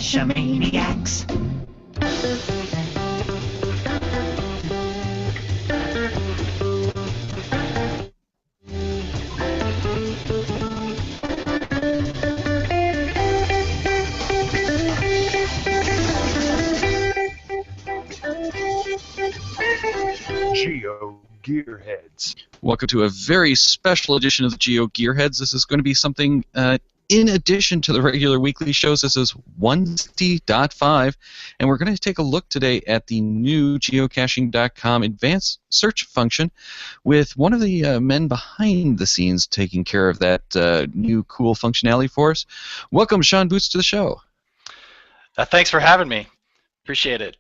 Geocachomaniacs. GeoGearHeads. Welcome to a very special edition of the GeoGearHeads. This is going to be something in addition to the regular weekly shows. This is 1.5, and we're going to take a look today at the new geocaching.com advanced search function with one of the men behind the scenes taking care of that new cool functionality for us. Welcome, Sean Boots, to the show. Thanks for having me. Appreciate it.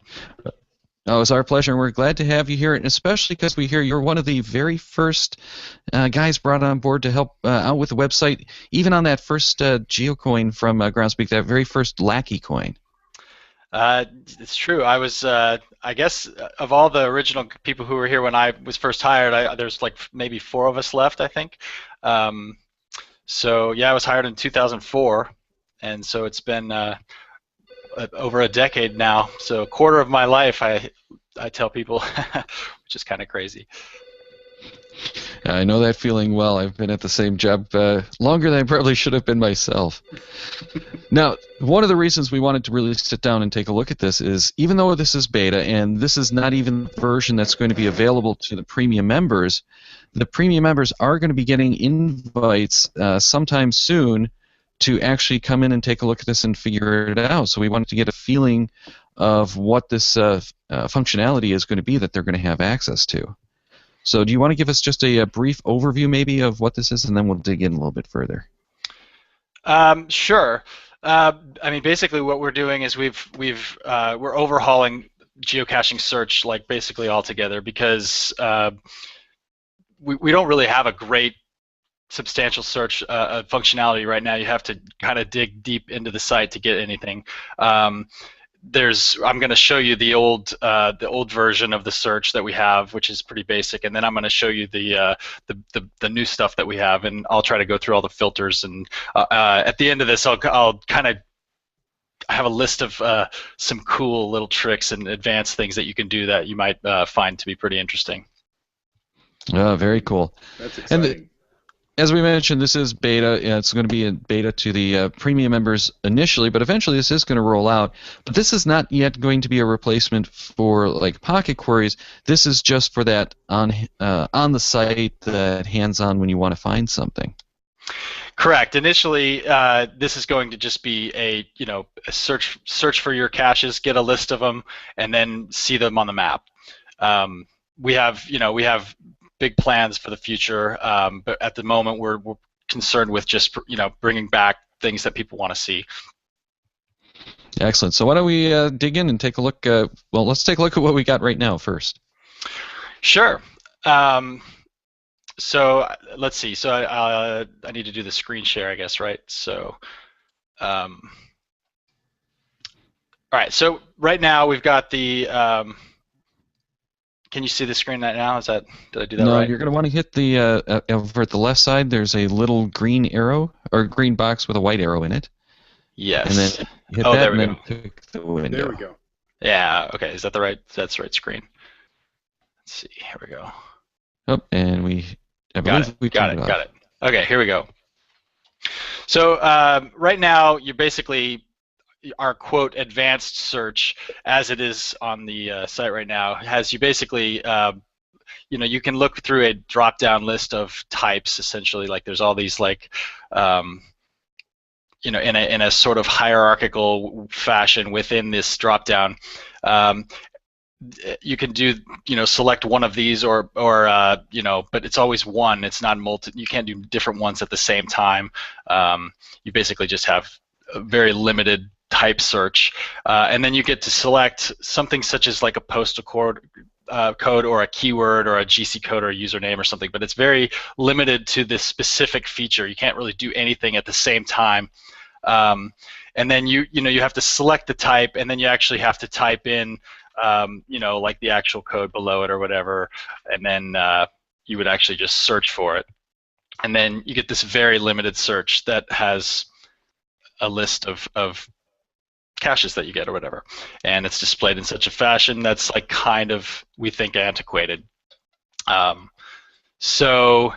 Oh, it's our pleasure, and we're glad to have you here, and especially because we hear you're one of the very first guys brought on board to help out with the website, even on that first GeoCoin from Groundspeak, that very first Lackey coin. It's true. I was, I guess, of all the original people who were here when I was first hired, there's like maybe 4 of us left, I think. So, yeah, I was hired in 2004, and so it's been over a decade now, so a quarter of my life, I tell people, which is kind of crazy. I know that feeling well. I've been at the same job longer than I probably should have been myself. Now, one of the reasons we wanted to really sit down and take a look at this is, even though this is beta, and this is not even the version that's going to be available to the premium members, the premium members are going to be getting invites sometime soon to actually come in and take a look at this and figure it out. So we wanted to get a feeling of what this functionality is going to be that they're going to have access to. So do you want to give us just a brief overview maybe of what this is, and then we'll dig in a little bit further? Sure. I mean, basically what we're doing is we're overhauling geocaching search like basically altogether, because we don't really have a great substantial search functionality right now. You have to kind of dig deep into the site to get anything. I'm going to show you the old version of the search that we have, which is pretty basic, and then I'm going to show you the new stuff that we have, and I'll try to go through all the filters. And at the end of this, I'll kind of have a list of some cool little tricks and advanced things that you can do that you might find to be pretty interesting. Oh, very cool. That's exciting. As we mentioned, this is beta. It's going to be in beta to the premium members initially, but eventually this is going to roll out. But this is not yet going to be a replacement for like pocket queries. This is just for that on the site, that hands-on when you want to find something. Correct. Initially, this is going to just be a search for your caches, get a list of them, and then see them on the map. We have big plans for the future, but at the moment we're concerned with just bringing back things that people want to see. Excellent. So why don't we dig in and take a look? Well, let's take a look at what we got right now first. Sure. So let's see. So I need to do the screen share, I guess, right? So, all right. So right now we've got the. Can you see the screen right now? Did I do that right? No, you're going to want to hit the over at the left side. There's a little green arrow or green box with a white arrow in it. Yes. And then hit that, there we and go. then click the window. There we go. Yeah. Okay. Is that the right? That's the right screen. Let's see. Here we go. Oh, and I believe we got turned it. it Got off. it. Okay. Here we go. So right now, you basically our quote advanced search, as it is on the site right now, has you basically you can look through a drop-down list of types. Essentially, like there's all these like in a sort of hierarchical fashion within this drop-down. You can do select one of these or but it's always one. It's not multi. You can't do different ones at the same time. You basically just have a very limited type search, and then you get to select something such as like a postal code or a keyword or a GC code or a username or something, but it's very limited to this specific feature. You can't really do anything at the same time. And then you have to select the type, and then you actually have to type in like the actual code below it or whatever, and then you would actually just search for it. And then you get this very limited search that has a list of caches that you get or whatever, and it's displayed in such a fashion that's like kind of, we think, antiquated. So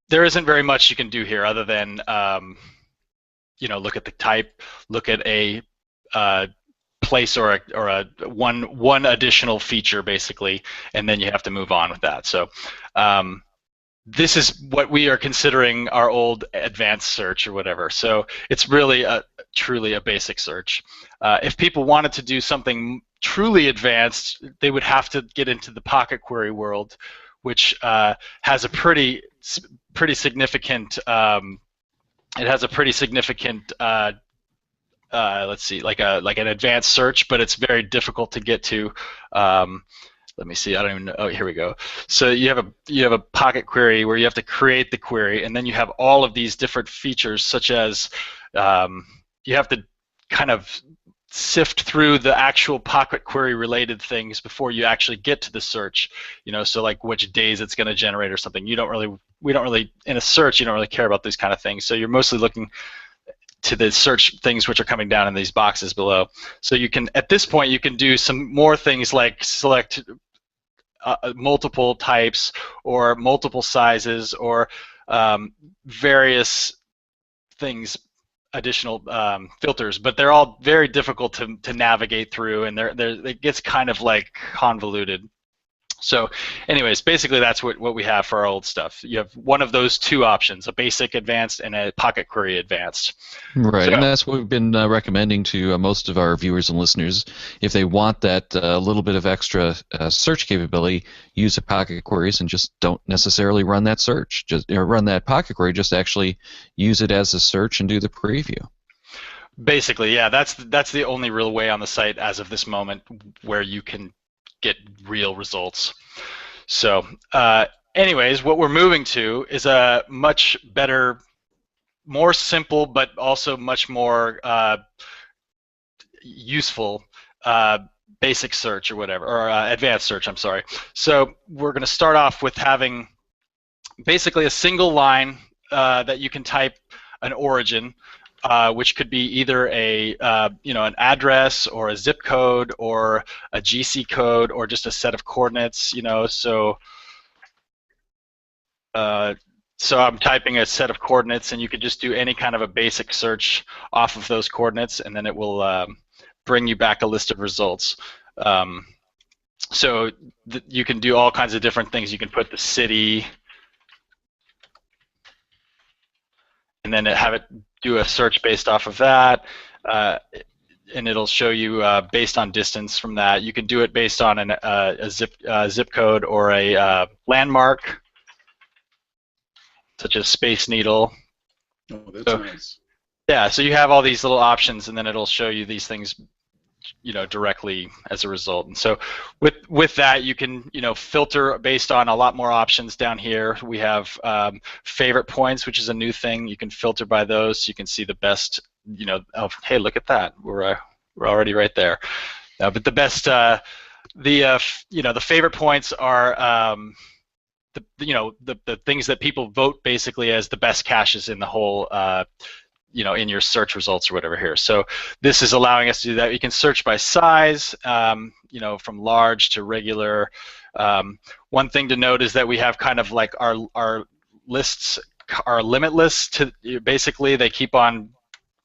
there isn't very much you can do here other than look at the type, look at a place or a one additional feature basically, and then you have to move on with that. So this is what we are considering our old advanced search or whatever. So it's really truly a basic search. If people wanted to do something truly advanced, they would have to get into the pocket query world, which has a pretty significant. It has a pretty significant. Let's see, like an advanced search, but it's very difficult to get to. Let me see. I don't even know. Oh, here we go. So you have a pocket query where you have to create the query, and then you have all of these different features, such as you have to kind of sift through the actual pocket query related things before you actually get to the search. So like which days it's going to generate or something. We don't really in a search you don't really care about these kind of things. So you're mostly looking to the search things which are coming down in these boxes below. So you can, at this point, you can do some more things like select multiple types or multiple sizes or various things, additional filters, but they're all very difficult to navigate through, and it gets kind of like convoluted. So anyways, basically that's what we have for our old stuff. You have one of those two options, a basic advanced and a pocket query advanced. Right, and that's what we've been recommending to most of our viewers and listeners. If they want that little bit of extra search capability, use a pocket queries and just don't necessarily run that search, run that pocket query, just actually use it as a search and do the preview. Basically, yeah, that's the only real way on the site as of this moment where you can get real results. So anyways, what we're moving to is a much better, more simple, but also much more useful basic search or whatever, or advanced search, I'm sorry. So we're going to start off with having basically a single line that you can type an origin, which could be either an address or a zip code or a GC code or just a set of coordinates. So I'm typing a set of coordinates, and you could just do any kind of a basic search off of those coordinates, and then it will bring you back a list of results. So you can do all kinds of different things. You can put the city, and then have it do a search based off of that, and it'll show you based on distance from that. You can do it based on a zip code or a landmark, such as Space Needle. Oh, that's nice. Yeah, so you have all these little options, and then it'll show you these things, directly as a result. And so with that, you can filter based on a lot more options down here. We have favorite points, which is a new thing. You can filter by those, so you can see the best. Oh, hey, look at that. We're already right there. But the best, the favorite points are the things that people vote basically as the best caches in the whole. In your search results or whatever here. So this is allowing us to do that. You can search by size, from large to regular. One thing to note is that we have kind of like our lists are limitless to, basically they keep on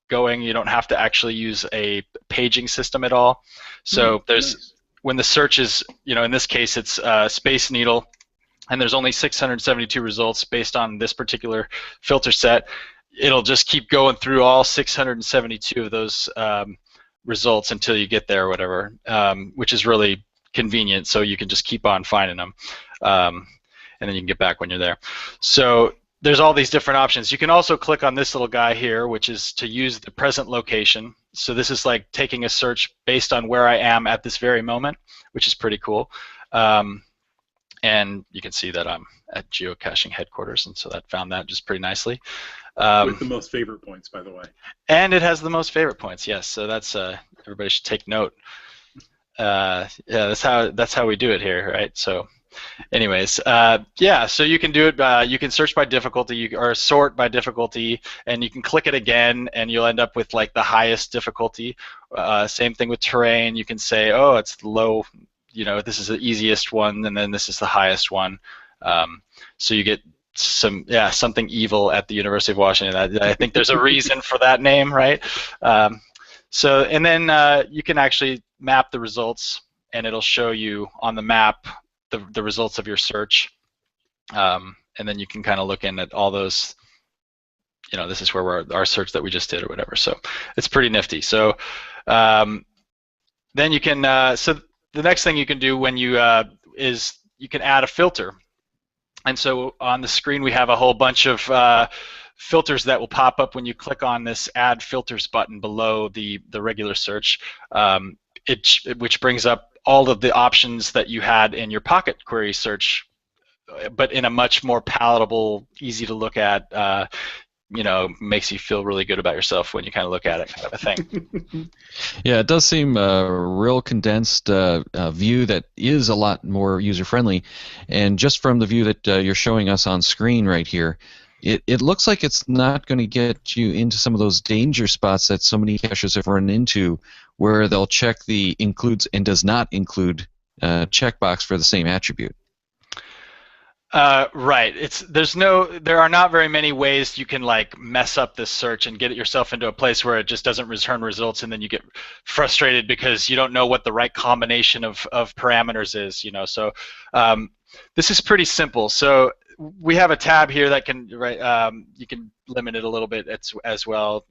going. You don't have to actually use a paging system at all. So when the search is, in this case it's Space Needle, and there's only 672 results based on this particular filter set. It'll just keep going through all 672 of those results until you get there or whatever, which is really convenient, so you can just keep on finding them, and then you can get back when you're there. So there's all these different options. You can also click on this little guy here, which is to use the present location. So this is like taking a search based on where I am at this very moment, which is pretty cool. And you can see that I'm at geocaching headquarters, and so that found that just pretty nicely. With the most favorite points, by the way. And it has the most favorite points, yes. So that's everybody should take note. Yeah, that's how we do it here, right? So anyways, yeah, so you can do it. You can search by difficulty or sort by difficulty, and you can click it again, and you'll end up with like the highest difficulty. Same thing with terrain. You can say, oh, it's low. This is the easiest one, and then this is the highest one. So you get something evil at the University of Washington. I think there's a reason for that name, right? And then you can actually map the results, and it'll show you on the map the results of your search, and then you can kind of look in at all those. This is where our search that we just did or whatever. So it's pretty nifty. So then you can. So the next thing you can do when you is you can add a filter. And so on the screen we have a whole bunch of filters that will pop up when you click on this Add Filters button below the regular search, which brings up all of the options that you had in your Pocket Query search, but in a much more palatable, easy to look at, makes you feel really good about yourself when you kind of look at it, kind of a thing. Yeah, it does seem a real condensed view that is a lot more user-friendly. And just from the view that you're showing us on screen right here, it looks like it's not going to get you into some of those danger spots that so many caches have run into, where they'll check the includes and does not include checkbox for the same attribute. Right. There are not very many ways you can like mess up this search and get yourself into a place where it just doesn't return results, and then you get frustrated because you don't know what the right combination of parameters is. So this is pretty simple. So we have a tab here that can you can limit it a little bit as well.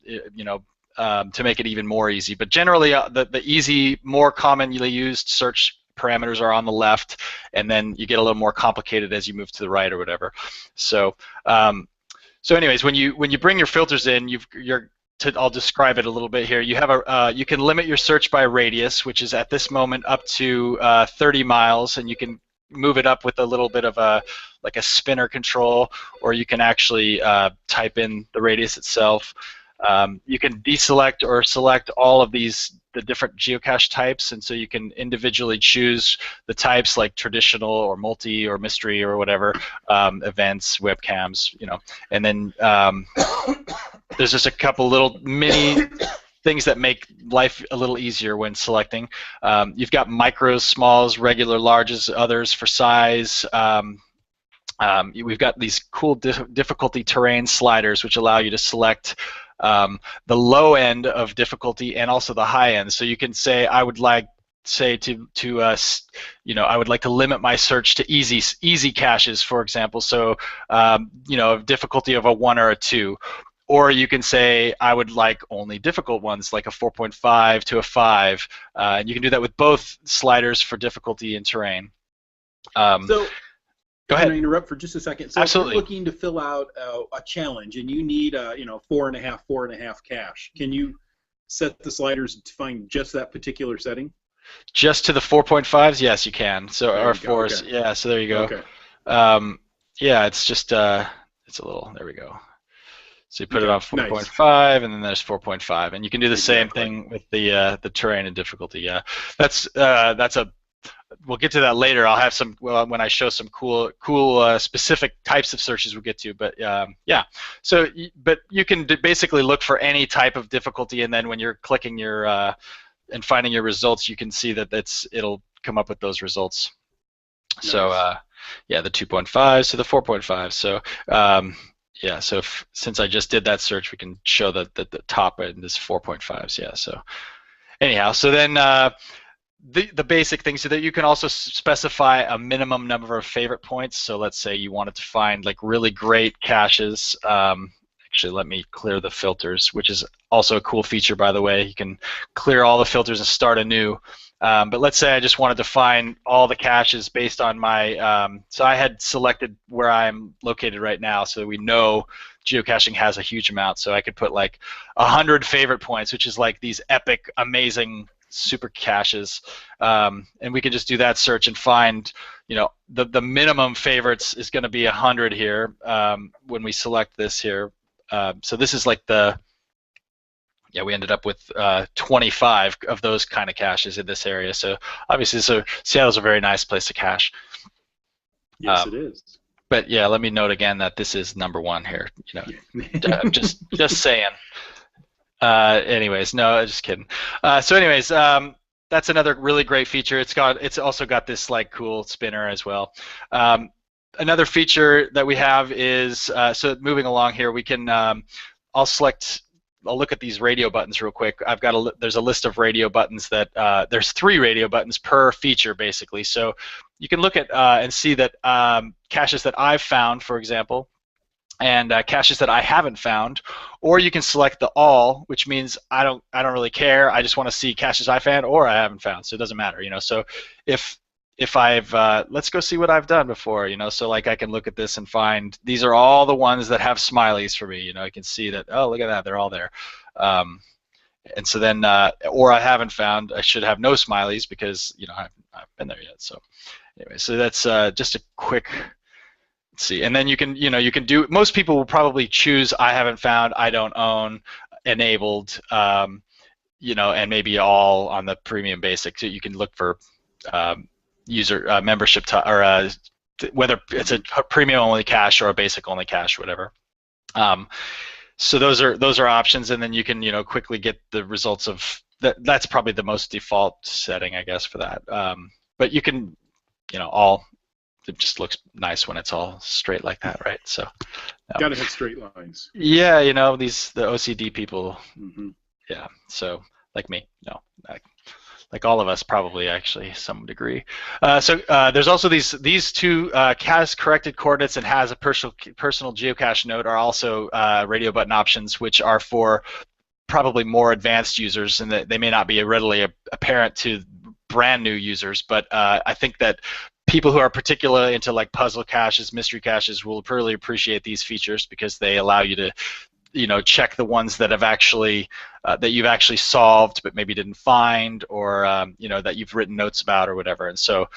To make it even more easy. But generally, the easy, more commonly used search parameters are on the left, and then you get a little more complicated as you move to the right or whatever. So, anyways, when you bring your filters in, I'll describe it a little bit here. You have you can limit your search by radius, which is at this moment up to 30 miles, and you can move it up with a little bit of a spinner control, or you can actually type in the radius itself. You can deselect or select all of the different geocache types, and so you can individually choose the types like traditional or multi or mystery or whatever, events, webcams, and then there's just a couple little mini things that make life a little easier when selecting. You've got micros, smalls, regular, larges, others for size. We've got these cool difficulty terrain sliders which allow you to select the low end of difficulty and also the high end. So you can say, I would like I would like to limit my search to easy caches, for example. So difficulty of a 1 or a 2. Or you can say, I would like only difficult ones, like a 4.5 to a 5. And you can do that with both sliders for difficulty and terrain. Go ahead. Can I interrupt for just a second? So Absolutely. If you're looking to fill out a challenge and you need 4.5 cache, can you set the sliders to find just that particular setting? Just to the 4.5s? Yes, you can. So there or 4s, okay. Yeah. So there you go. Okay. Yeah, it's just it's a little. There we go. So you put it on 4.5, and then there's 4.5, and you can do the same thing with the terrain and difficulty. Yeah, that's a. We'll get to that later. I'll have some when I show some cool specific types of searches we'll get to. But yeah, so but you can basically look for any type of difficulty, and then when you're clicking your and finding your results, you can see that it'll come up with those results. Nice. So yeah, the 2.5s to the 4.5. So yeah, so since I just did that search, we can show that the top end is 4.5s. Yeah. So anyhow, so then. The basic things, so that you can also specify a minimum number of favorite points. So let's say you wanted to find like really great caches. Actually, let me clear the filters, which is also a cool feature, by the way. You can clear all the filters and start anew. But let's say I just wanted to find all the caches based on my, so I had selected where I'm located right now, so that we know geocaching has a huge amount. So I could put like 100 favorite points, which is like these epic, amazing super caches, and we can just do that search and find, the minimum favorites is going to be 100 here when we select this here. So this is like we ended up with 25 of those kind of caches in this area. So obviously, Seattle's a very nice place to cache. Yes, it is. But yeah, let me note again that this is number one here. Just saying. Anyways, no, just kidding. So anyways, that's another really great feature. It's also got this like cool spinner as well. Another feature that we have is so moving along here, we can I'll look at these radio buttons real quick. There's a list of radio buttons that there's 3 radio buttons per feature basically. So you can look at and see that caches that I've found, for example, and caches that I haven't found, or you can select the all, which means I don't really care. I just want to see caches I found or I haven't found, so it doesn't matter, So if I've let's go see what I've done before, So like I can look at this and find these are all the ones that have smileys for me, I can see that. Oh, look at that, they're all there. And so then, or I haven't found, I should have no smileys because I haven't been there yet. So anyway, so that's just a quick. See, and then you can do. Most people will probably choose I haven't found, I don't own, enabled, and maybe all on the premium basic. So you can look for user membership or whether it's a premium only cache or a basic only cache, or whatever. So those are options, and then you can quickly get the results of that. That's probably the most default setting, I guess, for that. But you can all. It just looks nice when it's all straight like that, right? So gotta have straight lines. Yeah, the OCD people. Mm-hmm. Yeah, so like me, like all of us probably, actually, some degree. So there's also these 2 CAS corrected coordinates and has a personal geocache note are also radio button options, which are for probably more advanced users, and that they may not be readily apparent to brand new users, but I think that people who are particularly into like puzzle caches, mystery caches, will really appreciate these features because they allow you to, check the ones that have actually that you've actually solved but maybe didn't find, or that you've written notes about or whatever. And so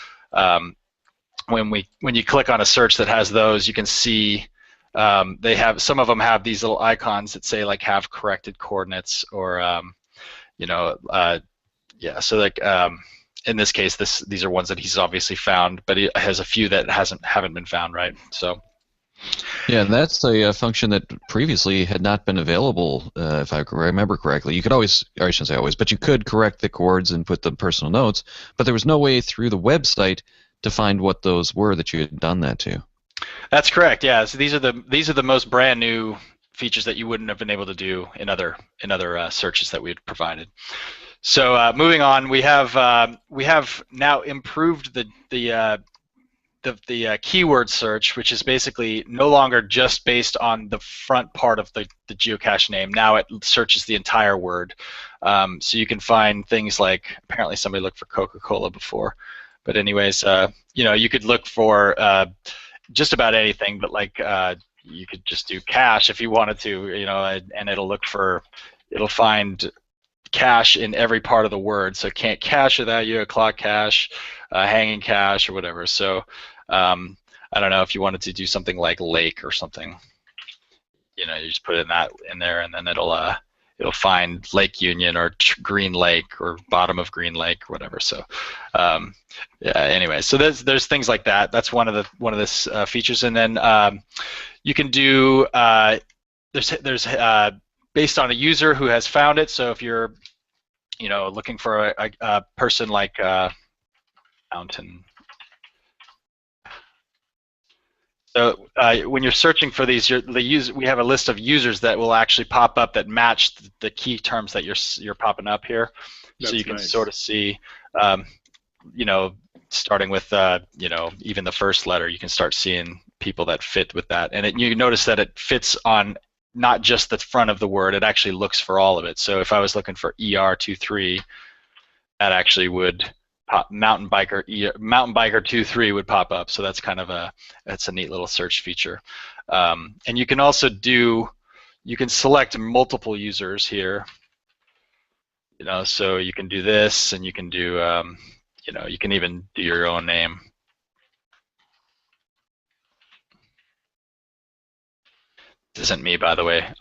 when you click on a search that has those, you can see some of them have these little icons that say like have corrected coordinates, or yeah. So like. In this case, these are ones that he's obviously found, but he has a few that haven't been found, right? So. Yeah, and that's a function that previously had not been available, if I remember correctly. You could always, or I shouldn't say always, but you could correct the chords and put the personal notes, but there was no way through the website to find what those were that you had done that to. That's correct. Yeah. So these are the most brand new features that you wouldn't have been able to do in other searches that we had provided. So moving on, we have now improved the keyword search, which is basically no longer just based on the front part of the geocache name. Now it searches the entire word. So you can find things like, apparently somebody looked for Coca-Cola before, but anyways, you could look for just about anything, but like you could just do cache if you wanted to, and it'll find cache in every part of the word. So can't cache without you, a clock cache, hanging cache, or whatever. So I don't know if you wanted to do something like lake or something. You just put in there, and then it'll find Lake Union or Green Lake or bottom of Green Lake or whatever. So yeah. Anyway, so there's things like that. That's one of the features, and then you can do there's based on a user who has found it. So if you're, looking for a person like Mountain. So when you're searching for these, we have a list of users that will actually pop up that match the key terms that you're popping up here. That's so you can nice. sort of see, starting with even the first letter, you can start seeing people that fit with that, and you notice that it fits on not just the front of the word, it actually looks for all of it. So if I was looking for ER23, that actually would pop, mountain biker 23 would pop up. So that's kind of that's a neat little search feature. And you can also you can select multiple users here. So you can do this, and you can do, you can even do your own name. This isn't me, by the way.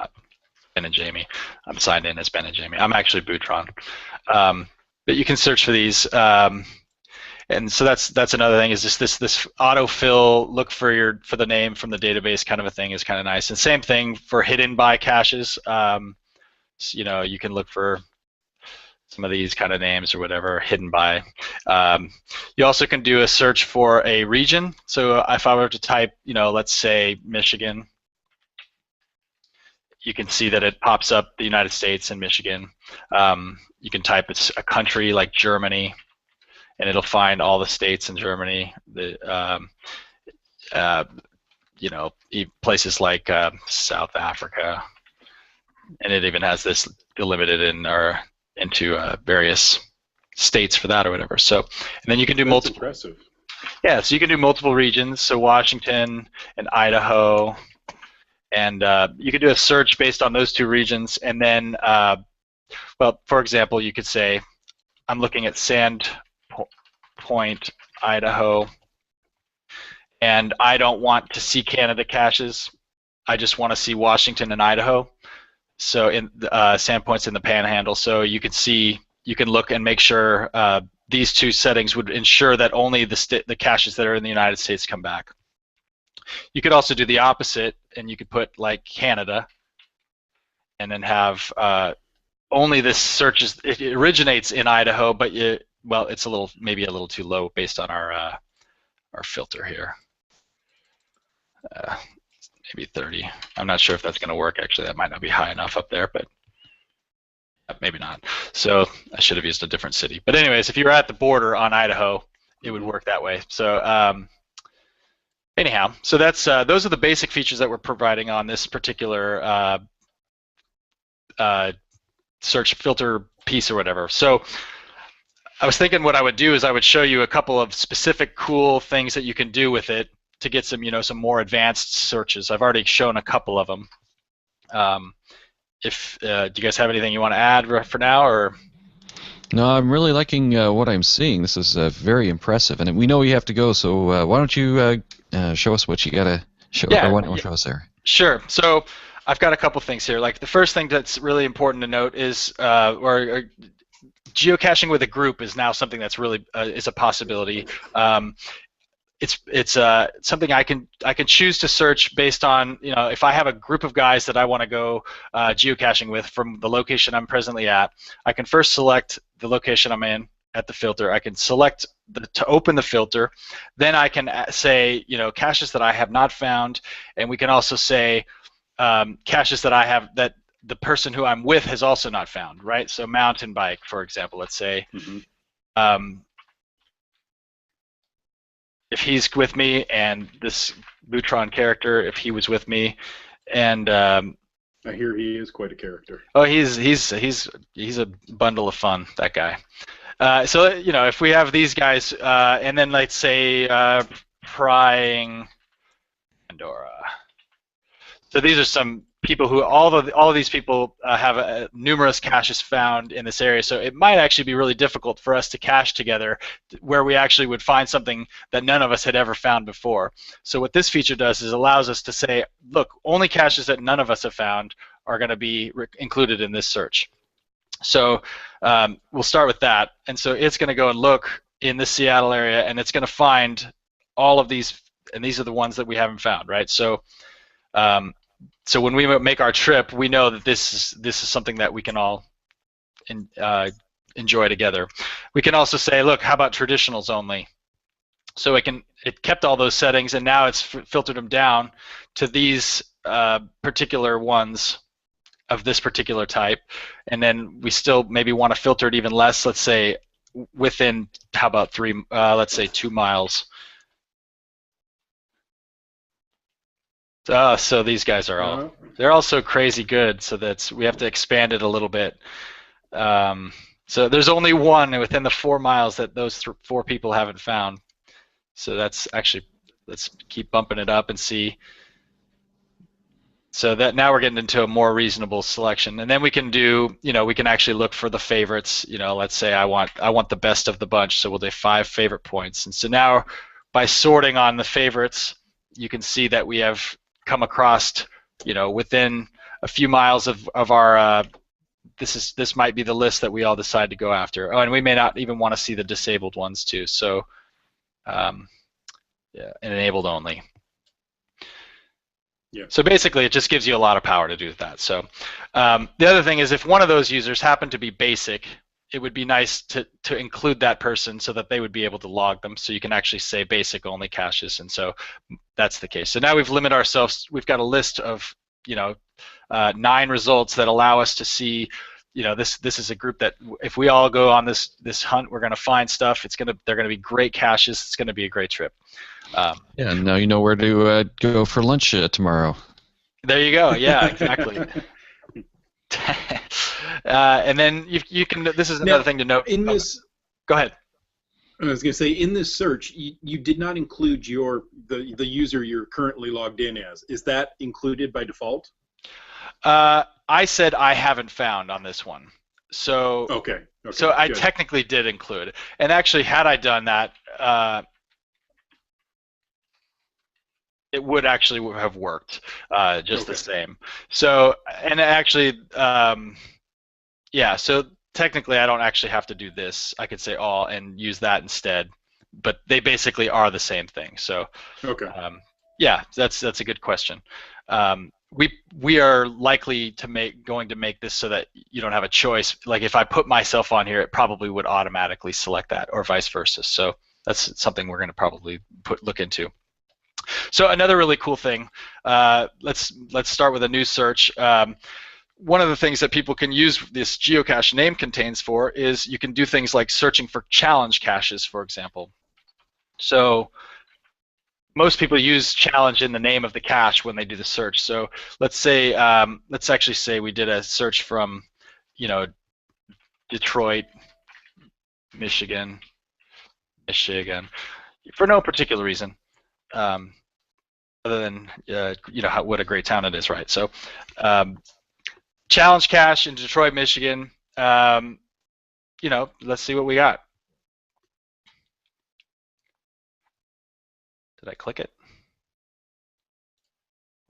Ben and Jamie. I'm signed in as Ben and Jamie. I'm actually Boutron. But you can search for these. And And so that's another thing, is just this autofill, look for the name from the database kind of a thing is kind of nice. And same thing for hidden by caches. So, you know, you can look for some of these kind of names or whatever hidden by. You also can do a search for a region. So if I were to type, you know, let's say Michigan, you can see that it pops up the United States and Michigan. You can type a country like Germany, and it'll find all the states in Germany. You know, places like South Africa, and it even has this delimited into various states for that or whatever. So, and then you can do multiple. Impressive. Yeah, so you can do multiple regions. So Washington and Idaho, and you can do a search based on those two regions. And then, well, for example, you could say, I'm looking at Point, Idaho, and I don't want to see Canada caches. I just want to see Washington and Idaho. So in Sandpoint's in the Panhandle, so you can look and make sure these two settings would ensure that only the caches that are in the United States come back. You could also do the opposite, and you could put like Canada, and then have only this search it originates in Idaho, but well, it's maybe a little too low based on our filter here. Maybe 30. I'm not sure if that's going to work. Actually, that might not be high enough up there, but maybe not. So I should have used a different city. But anyways, if you were at the border on Idaho, it would work that way. So anyhow, so that's those are the basic features that we're providing on this particular search filter piece or whatever. So I was thinking what I would do is I would show you a couple of specific cool things that you can do with it to get some, some more advanced searches. I've already shown a couple of them. Do you guys have anything you want to add for now, or? No, I'm really liking what I'm seeing. This is very impressive, and we know we have to go. So why don't you show us what you gotta show? Yeah, or why don't you show us there? Sure. So I've got a couple things here. Like the first thing that's really important to note is, or geocaching with a group is now something that's really is a possibility. It's something I can choose to search based on, if I have a group of guys that I want to go geocaching with from the location I'm presently at. I can first select the location I'm in at the filter. I can select to open the filter. Then I can say, caches that I have not found, and we can also say caches that I have that the person who I'm with has also not found, right? So mountain bike, for example, let's say. Mm-hmm. If he's with me, and this Boutron character, if he was with me, and I hear he is quite a character. Oh, he's a bundle of fun, that guy. So if we have these guys, and then let's say prying Pandora. So these are some people who all of these people have numerous caches found in this area. So it might actually be really difficult for us to cache together, where we actually would find something that none of us had ever found before. So what this feature does is allows us to say, look, only caches that none of us have found are going to be included in this search. So we'll start with that. And so it's going to go and look in the Seattle area, and it's going to find all of these, and these are the ones that we haven't found, right? So so when we make our trip, we know that this is something that we can all enjoy together. We can also say, look, how about traditionals only? So it kept all those settings, and now it's filtered them down to these particular ones of this particular type. And then we still maybe want to filter it even less. Let's say within, how about let's say 2 miles. So these guys are they're all so crazy good, so we have to expand it a little bit. So there's only one within the 4 miles that those 4 people haven't found. So that's actually, let's keep bumping it up and see. So that now we're getting into a more reasonable selection, and then we can do, we can actually look for the favorites. Let's say I want the best of the bunch, so we'll do 5 favorite points. And so now, by sorting on the favorites, you can see that we have come across, within a few miles of our this might be the list that we all decide to go after. Oh, and we may not even want to see the disabled ones too. So, yeah, and enabled only. Yeah. So basically, it just gives you a lot of power to do that. So the other thing is, if one of those users happened to be basic, it would be nice to include that person so that they would be able to log them. So you can actually say basic only caches, and so that's the case. So now we've limited ourselves. We've got a list of 9 results that allow us to see. This is a group that if we all go on this hunt, we're going to find stuff. They're going to be great caches. It's going to be a great trip. Yeah, and now you know where to go for lunch tomorrow. There you go. Yeah, exactly. And then you can. This is another thing to note. In this, go ahead. I was going to say, in this search, you did not include the user you're currently logged in as. Is that included by default? I said I haven't found on this one. So okay. So I good. technically did include it. And actually, had I done that, it would actually have worked just the same. So, and actually, yeah, so technically I don't actually have to do this. I could say all and use that instead, but they basically are the same thing. So, yeah, that's a good question. We are likely going to make this so that you don't have a choice. Like if I put myself on here, it probably would automatically select that, or vice versa. So that's something we're going to probably look into. So another really cool thing, let's start with a new search. One of the things that people can use this geocache name contains for is you can do things like searching for challenge caches, for example. So most people use challenge in the name of the cache when they do the search. So let's say, let's actually say we did a search from, Detroit, Michigan, for no particular reason. Other than what a great town it is, right? So, challenge cache in Detroit, Michigan. Let's see what we got. Did I click it?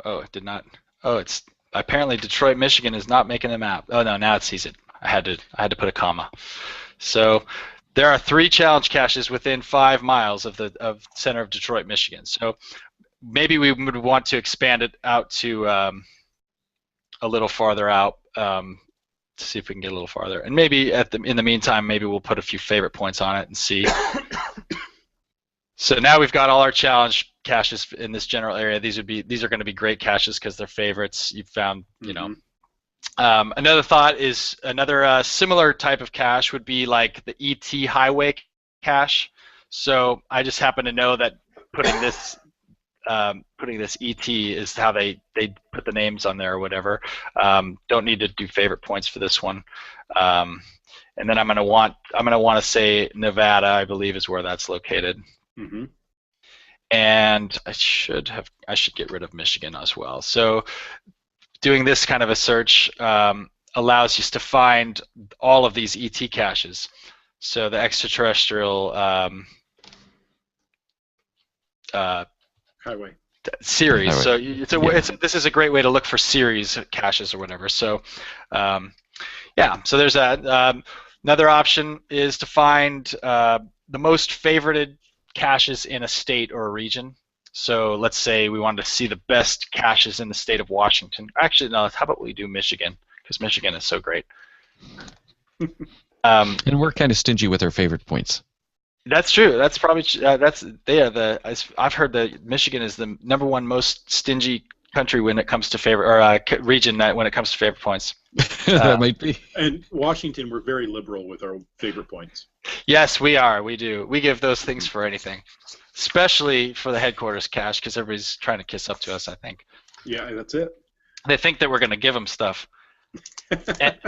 Oh, it did not. Oh, it's apparently Detroit, Michigan is not making the map. Oh no, now it sees it. I had to put a comma. So there are 3 challenge caches within 5 miles of the center of Detroit, Michigan. So maybe we would want to expand it out to a little farther out to see if we can get a little farther. And maybe in the meantime, maybe we'll put a few favorite points on it and see. So now we've got all our challenge caches in this general area. These are going to be great caches because they're favorites. You've found, another thought is another similar type of cache would be like the ET highway cache. So I just happen to know that putting this ET is how they put the names on there or whatever. Don't need to do favorite points for this one. And then I'm gonna want to say Nevada, I believe, is where that's located. Mm-hmm. And I should get rid of Michigan as well. So doing this kind of a search allows you to find all of these ET caches. So the extraterrestrial highway series. Highway. So this is a great way to look for series caches or whatever. So yeah, so there's that. Another option is to find the most favorited caches in a state or a region. So let's say we wanted to see the best caches in the state of Washington. Actually, no, how about we do Michigan? Because Michigan is so great. And we're kind of stingy with our favorite points. That's true. That's probably I've heard that Michigan is the #1 most stingy country when it comes to region when it comes to favorite points. That might be. And Washington, we're very liberal with our favorite points. Yes, we are. We do. We give those things for anything, especially for the headquarters cache, because everybody's trying to kiss up to us, I think. Yeah, that's it. They think that we're going to give them stuff. And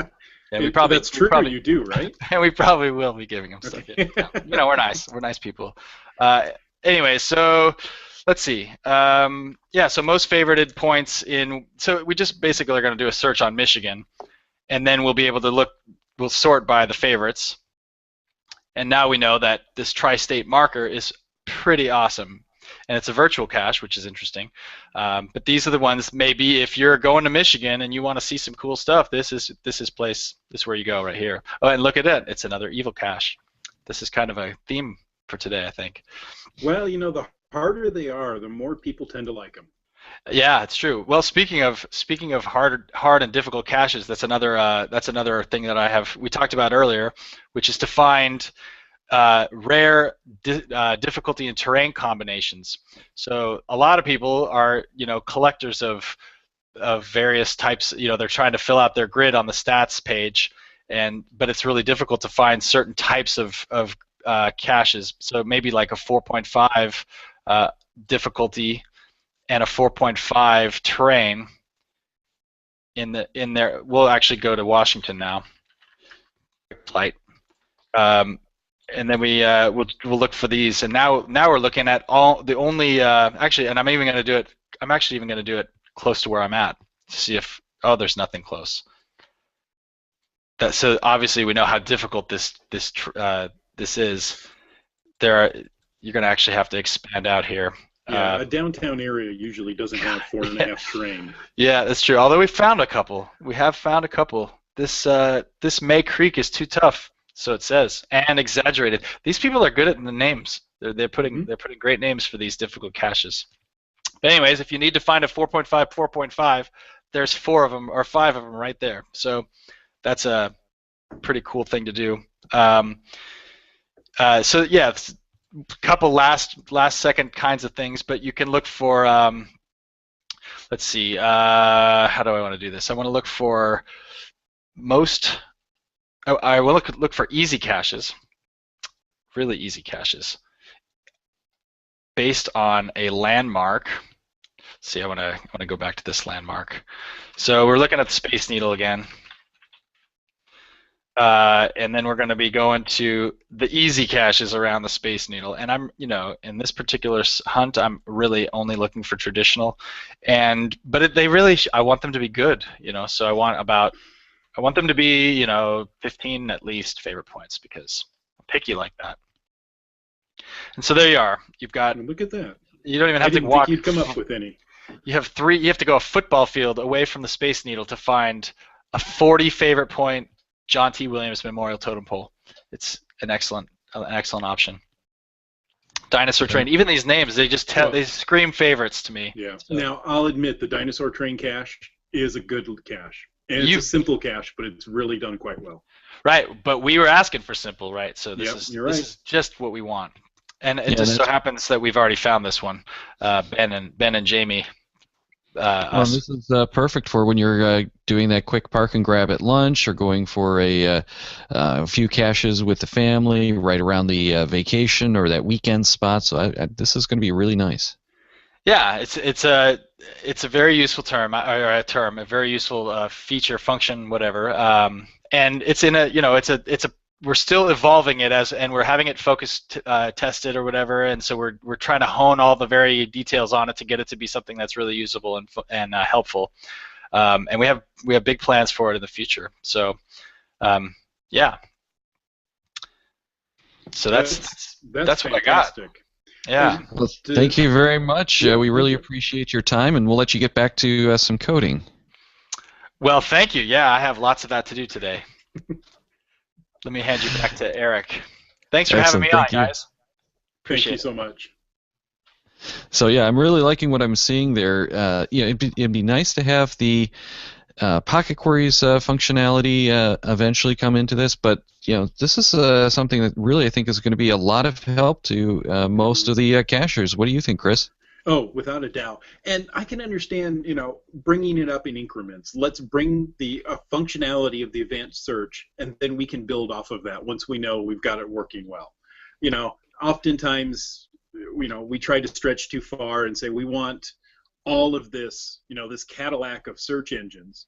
that's true. You do, right? And we probably will be giving them stuff. Yeah. We're nice. We're nice people. Anyway, so let's see. Yeah, so most favorited points so we just basically are going to do a search on Michigan, and then we'll be able to we'll sort by the favorites. And now we know that this tri-state marker is pretty awesome. and it's a virtual cache, which is interesting. But these are the ones, maybe if you're going to Michigan and you want to see some cool stuff, this is where you go right here. Oh, and look at it, it's another evil cache. This is kind of a theme for today, I think. Well, the harder they are, the more people tend to like them. Yeah, it's true. Well, speaking of hard and difficult caches, that's another thing that we talked about earlier, which is to find rare difficulty and terrain combinations. So a lot of people are collectors of various types. They're trying to fill out their grid on the stats page, but it's really difficult to find certain types of caches. So maybe like a 4.5 difficulty and a 4.5 terrain in there. We'll actually go to Washington now. Flight. And then we'll look for these. And now we're looking at actually, and I'm actually even going to do it close to where I'm at to see if there's nothing close. So obviously we know how difficult this is. You're going to actually have to expand out here. Yeah, a downtown area usually doesn't have 4.5 terrain. Yeah, that's true. Although we found a couple. We have found a couple. This May Creek is too tough, so it says, and exaggerated. These people are good at the names. They're putting great names for these difficult caches. But anyways, if you need to find a 4.5, there's 4 of them or 5 of them right there. So that's a pretty cool thing to do. So yeah. Couple last second kinds of things, but you can look for let's see, how do I want to do this? I want to look for I will look for easy caches, really easy caches, based on a landmark. Let's see, I want to go back to this landmark. So we're looking at the Space Needle again. And then we're going to be going to the easy caches around the Space Needle. And I'm, in this particular hunt, I'm really only looking for traditional. But I want them to be good, So I want them to be, 15 at least favorite points because I'm picky like that. And so there you are. You've got. Look at that. You don't even have to walk. I didn't think you'd come up with any. You have 3. You have to go a football field away from the Space Needle to find a 40 favorite point John T. Williams Memorial Totem Pole. It's an excellent option. Dinosaur Train. Even these names, they scream favorites to me. Yeah. So. Now I'll admit the Dinosaur Train cache is a good cache, and it's a simple cache, but it's really done quite well. Right, but we were asking for simple, right? So this is is just what we want, and it just so happens that we've already found this one, Ben and Jamie. This is perfect for when you're doing that quick park and grab at lunch, or going for a few caches with the family right around the vacation or that weekend spot. So this is going to be really nice. Yeah, it's a very useful term, a very useful feature, function, whatever. And it's in we're still evolving it and we're having it focused tested or whatever, and so we're trying to hone all the very details on it to get it to be something that's really usable and helpful. And we have big plans for it in the future. So yeah. So that's what I got. Yeah. Well, thank you very much. We really appreciate your time, and we'll let you get back to some coding. Well, thank you. Yeah, I have lots of that to do today. Let me hand you back to Eric. Thanks for having me on, guys. Thank you so much. So yeah, I'm really liking what I'm seeing there. It'd be nice to have the Pocket Queries functionality eventually come into this, but this is something that really I think is going to be a lot of help to most of the cachers. What do you think, Chris? Oh, without a doubt. And I can understand, bringing it up in increments. Let's bring the functionality of the advanced search, and then we can build off of that once we know we've got it working well. Oftentimes, we try to stretch too far and say we want all of this, this Cadillac of search engines.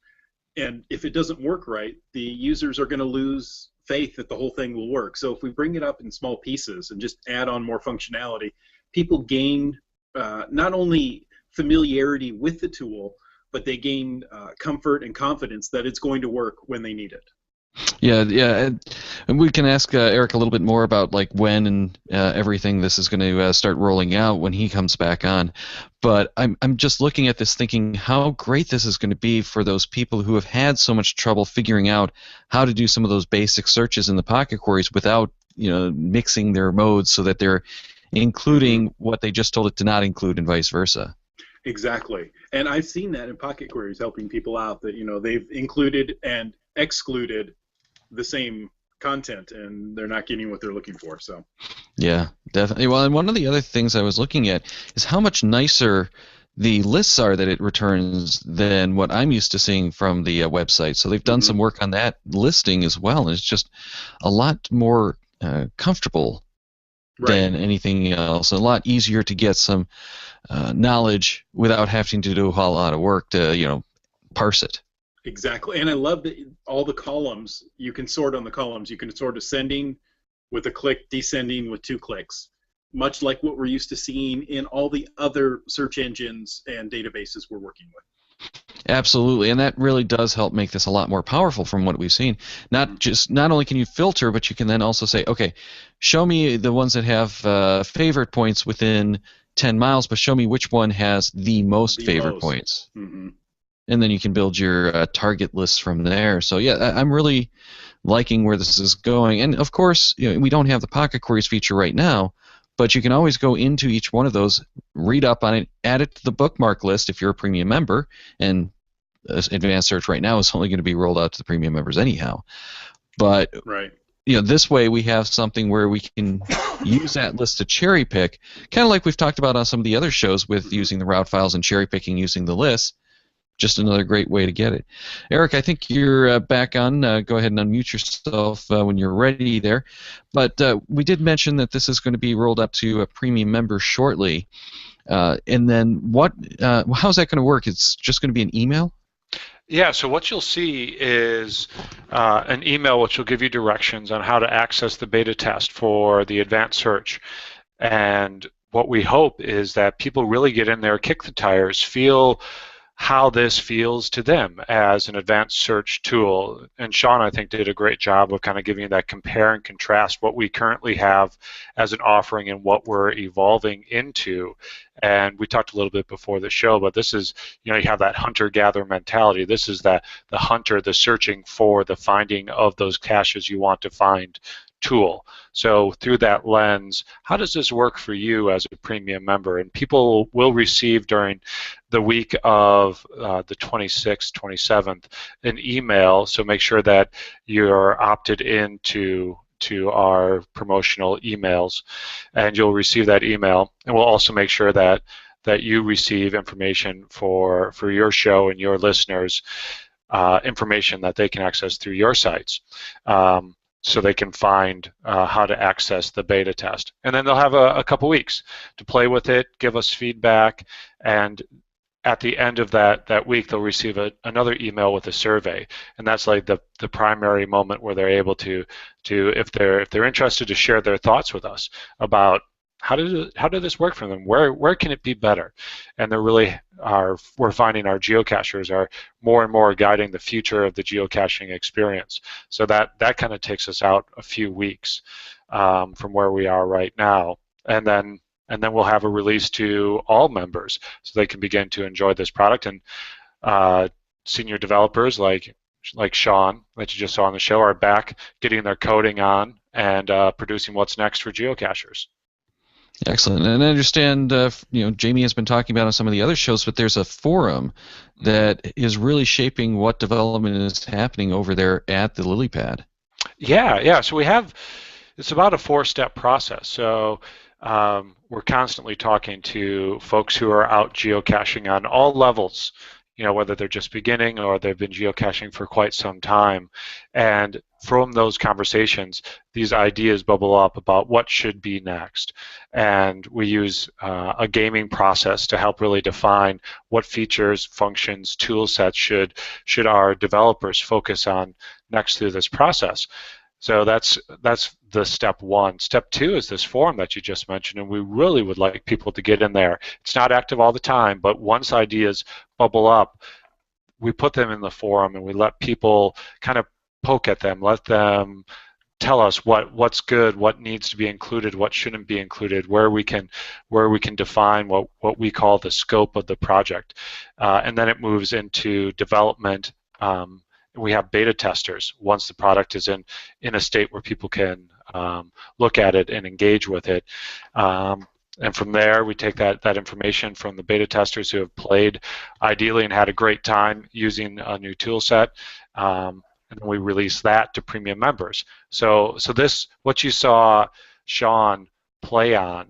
And if it doesn't work right, the users are going to lose faith that the whole thing will work. So if we bring it up in small pieces and just add on more functionality, people gain not only familiarity with the tool, but they gain comfort and confidence that it's going to work when they need it. Yeah, yeah, and we can ask Eric a little bit more about like when and everything this is going to start rolling out when he comes back on. But I'm just looking at this thinking how great this is going to be for those people who have had so much trouble figuring out how to do some of those basic searches in the pocket queries without mixing their modes so that they're including what they just told it to not include and vice versa. Exactly. And I've seen that in pocket queries helping people out that, they've included and excluded the same content and they're not getting what they're looking for. So yeah, definitely. Well, and one of the other things I was looking at is how much nicer the lists are that it returns than what I'm used to seeing from the website. So they've done some work on that listing as well, and it's just a lot more comfortable than anything else, and a lot easier to get some knowledge without having to do a whole lot of work to parse it. Exactly, and I love that all the columns, you can sort on the columns. You can sort ascending with a click, descending with 2 clicks, much like what we're used to seeing in all the other search engines and databases we're working with. Absolutely, and that really does help make this a lot more powerful from what we've seen. Not only can you filter, but you can then also say, okay, show me the ones that have favorite points within 10 miles, but show me which one has the most favorite points. And then you can build your target lists from there. So yeah, I'm really liking where this is going. And of course, we don't have the pocket queries feature right now, but you can always go into each one of those, read up on it, add it to the bookmark list if you're a premium member, and advanced search right now is only going to be rolled out to the premium members anyhow. But this way we have something where we can use that list to cherry pick, kind of like we've talked about on some of the other shows with using the route files and cherry picking using the list. Just another great way to get it. Eric, I think you're back on. Go ahead and unmute yourself when you're ready there. But we did mention that this is going to be rolled up to a premium member shortly. And then how's that going to work? It's just going to be an email? Yeah, so what you'll see is an email which will give you directions on how to access the beta test for the advanced search. And what we hope is that people really get in there, kick the tires, feel how this feels to them as an advanced search tool. And Sean, I think, did a great job of kind of giving you that compare and contrast what we currently have as an offering and what we're evolving into. And we talked a little bit before the show, but this is, you have that hunter-gatherer mentality. This is the hunter, the searching for the finding of those caches you want to find tool. So through that lens, how does this work for you as a premium member? And people will receive during the week of the 26th, 27th, an email. So make sure that you're opted into our promotional emails, and you'll receive that email. And we'll also make sure that you receive information for your show and your listeners, information that they can access through your sites. So they can find how to access the beta test. And then they'll have a couple weeks to play with it, give us feedback, and at the end of that week, they'll receive another email with a survey. And that's like the primary moment where they're able to if they're interested, to share their thoughts with us about how did this work for them? Where can it be better? And we're finding our geocachers are more and more guiding the future of the geocaching experience. So that kind of takes us out a few weeks from where we are right now, and then we'll have a release to all members so they can begin to enjoy this product. And senior developers like Sean, that you just saw on the show, are back getting their coding on and producing what's next for geocachers. Excellent. And I understand, Jamie has been talking about on some of the other shows, but there's a forum that is really shaping what development is happening over there at the lily pad. Yeah. So it's about a 4-step process. So we're constantly talking to folks who are out geocaching on all levels, whether they're just beginning or they've been geocaching for quite some time. And from those conversations, these ideas bubble up about what should be next. And we use a gaming process to help really define what features, functions, tool sets should our developers focus on next through this process. So that's the step one. Step two is this forum that you just mentioned, and we really would like people to get in there. It's not active all the time, but once ideas bubble up, we put them in the forum and we let people kind of poke at them, let them tell us what's good, what needs to be included, what shouldn't be included, where we can define what we call the scope of the project, and then it moves into development. We have beta testers once the product is in a state where people can look at it and engage with it. And from there, we take that information from the beta testers who have played ideally and had a great time using a new tool set, and then we release that to premium members. So this, what you saw Sean play on,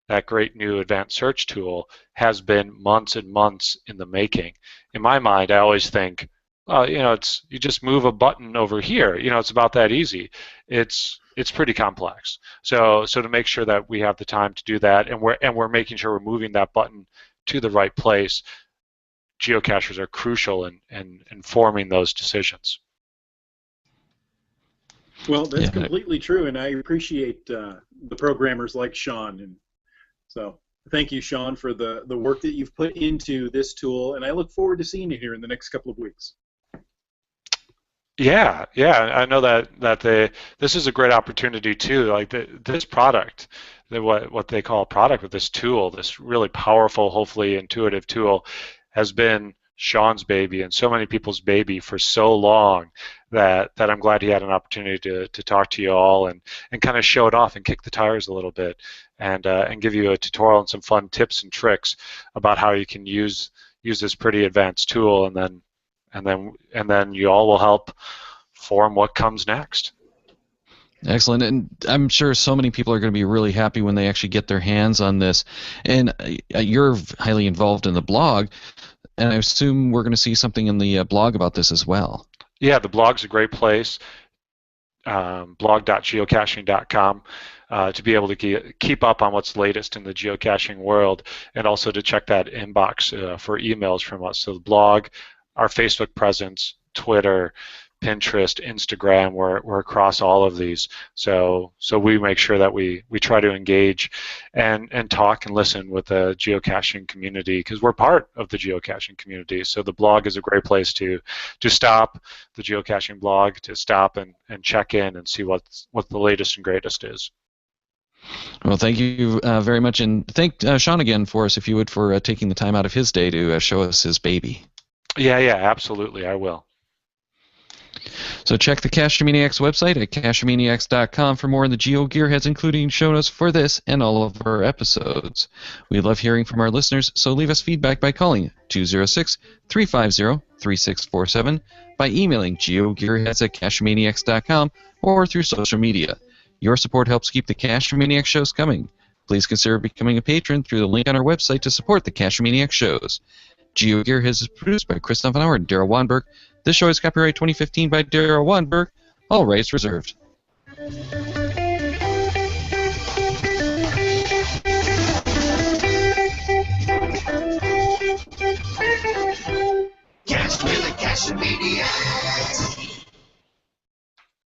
that great new advanced search tool, has been months and months in the making. In my mind, I always think, well, it's you just move a button over here. It's about that easy. It's pretty complex. So to make sure that we have the time to do that, and we're making sure we're moving that button to the right place, geocachers are crucial in informing those decisions. Well, that's completely true, and I appreciate the programmers like Sean. And so thank you, Sean, for the work that you've put into this tool, and I look forward to seeing you here in the next couple of weeks. Yeah, I know that this is a great opportunity too. Like this product, what they call a product with this tool, this really powerful, hopefully intuitive tool, has been Sean's baby and so many people's baby for so long that I'm glad he had an opportunity to talk to you all and kind of show it off and kick the tires a little bit and give you a tutorial and some fun tips and tricks about how you can use this pretty advanced tool, and then you all will help form what comes next. Excellent, and I'm sure so many people are going to be really happy when they actually get their hands on this. And you're highly involved in the blog, and I assume we're going to see something in the blog about this as well. Yeah, the blog's a great place, blog.geocaching.com, to be able to keep up on what's latest in the geocaching world, and also to check that inbox for emails from us. So the blog, our Facebook presence, Twitter, Pinterest, Instagram, we're across all of these. So we make sure that we try to engage and talk and listen with the geocaching community, because we're part of the geocaching community. So the blog is a great place to stop, the geocaching blog, to stop and check in and see what the latest and greatest is. Well, thank you very much, and thank Sean again for us, if you would, for taking the time out of his day to show us his baby. Yeah, absolutely, I will. So check the Cache Maniacs website at cachemaniacs.com for more on the GeoGearHeads, including show notes for this and all of our episodes. We love hearing from our listeners, so leave us feedback by calling 206-350-3647, by emailing geogearheads@cachemaniacs.com, or through social media. Your support helps keep the Cache Maniacs shows coming. Please consider becoming a patron through the link on our website to support the Cache Maniacs shows. GeoGearHeads is produced by Chris Stefanower and Daryl Wanberg. This show is copyright 2015 by Daryl Wanberg. All rights reserved. Cache with a Cache Maniac.